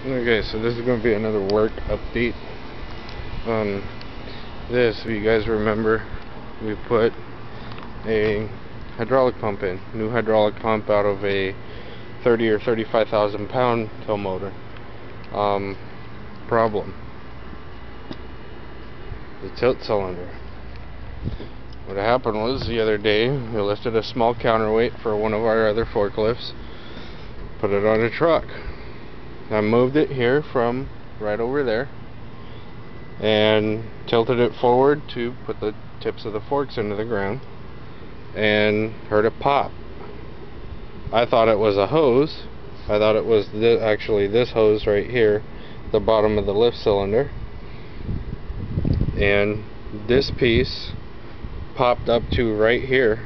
Okay, so this is going to be another work update on this. If you guys remember, we put a hydraulic pump in, new hydraulic pump out of a 30 or 35,000 pound tow motor. Problem: the tilt cylinder. What happened was, the other day we lifted a small counterweight for one of our other forklifts, put it on a truck. I moved it here from right over there and tilted it forward to put the tips of the forks into the ground, and heard it pop. I thought it was a hose. I thought it was actually this hose right here, the bottom of the lift cylinder, and this piece popped up to right here,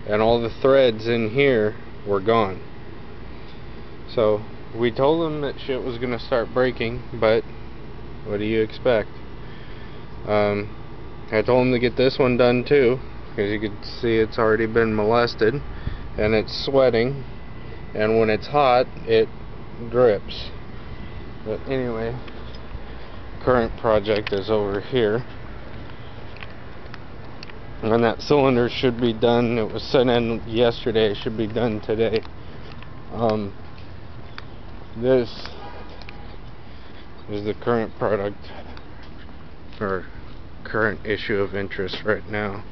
and all the threads in here were gone. So we told them that shit was gonna start breaking, but what do you expect? I told them to get this one done too, because you can see it's already been molested and it's sweating, and when it's hot it drips. But anyway, current project is over here, and that cylinder should be done. It was sent in yesterday, it should be done today. This is the current product, or current issue of interest right now.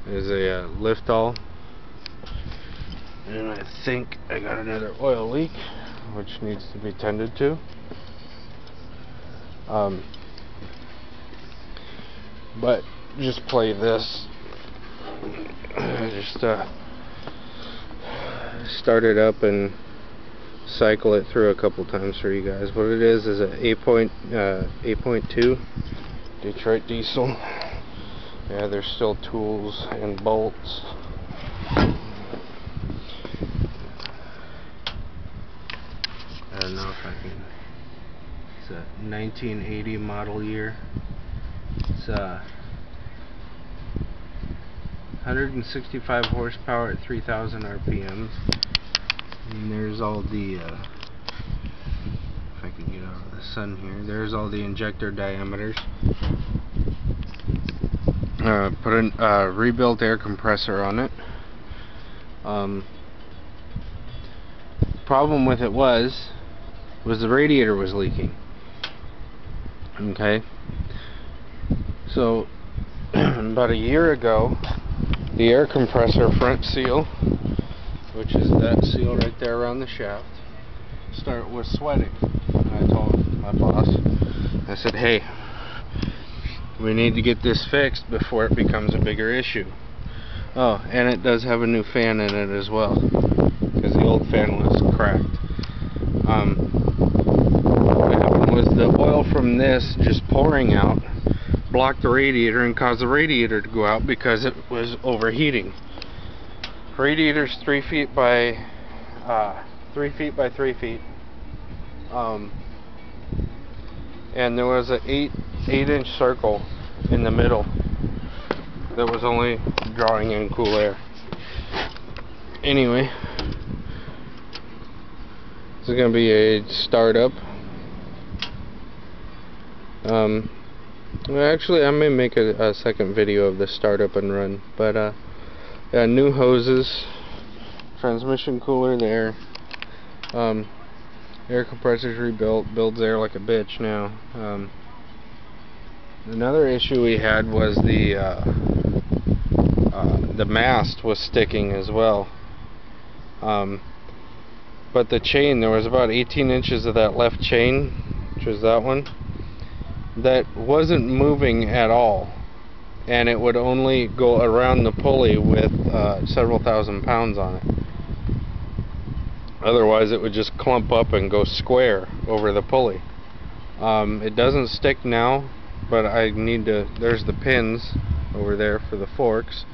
Is a lift-all, and I think I got another oil leak which needs to be tended to. But just play this. Just start it up and cycle it through a couple times for you guys. What it is a 8.2 Detroit diesel. Yeah, there's still tools and bolts. I don't know if I can. It's a 1980 model year. It's 165 horsepower at 3,000 RPMs. And there's all the, if I can get out of the sun here, there's all the injector diameters. Put a rebuilt air compressor on it. Problem with it was the radiator was leaking. Okay, so about a year ago, the air compressor front seal, which is that seal right there around the shaft, was sweating. I told my boss, I said, hey, we need to get this fixed before it becomes a bigger issue. Oh, and it does have a new fan in it as well, because the old fan was cracked. What happened was the oil from this just pouring out blocked the radiator and caused the radiator to go out because it was overheating. Radiator's 3 feet by 3 feet by 3 feet, and there was an 8-inch circle in the middle that was only drawing in cool air. Anyway, this is going to be a startup. Well, actually, I may make a second video of the startup and run. But yeah, new hoses, transmission cooler there, air compressor's rebuilt, builds air like a bitch now. Another issue we had was the mast was sticking as well. But the chain, there was about 18 inches of that left chain, which was that one, that wasn't moving at all, and it would only go around the pulley with several thousand pounds on it. Otherwise it would just clump up and go square over the pulley. It doesn't stick now, but I need to, there's the pins over there for the forks,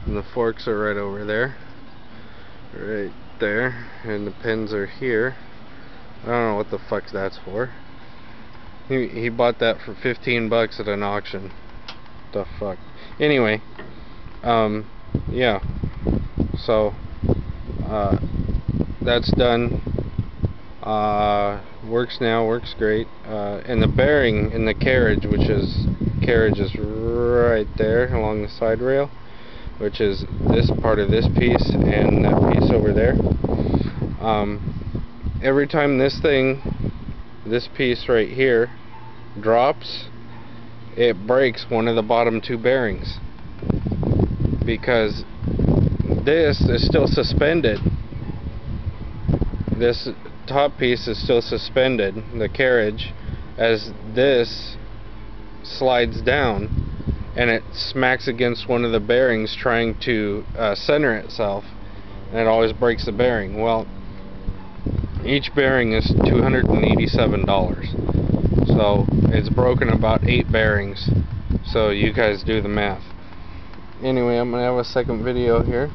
and the forks are right over there, right there, and the pins are here. I don't know what the fuck that's for. He bought that for 15 bucks at an auction. The fuck. Anyway, yeah. So That's done. Works now, works great. And the bearing in the carriage, carriage is right there along the side rail, which is this part of this piece and that piece over there. Every time this piece right here drops, it breaks one of the bottom two bearings, because this is still suspended. This top piece is still suspended, the carriage, as this slides down, and it smacks against one of the bearings trying to center itself, and it always breaks the bearing. Well, each bearing is $287, so it's broken about 8 bearings, so you guys do the math. Anyway, I'm going to have a second video here.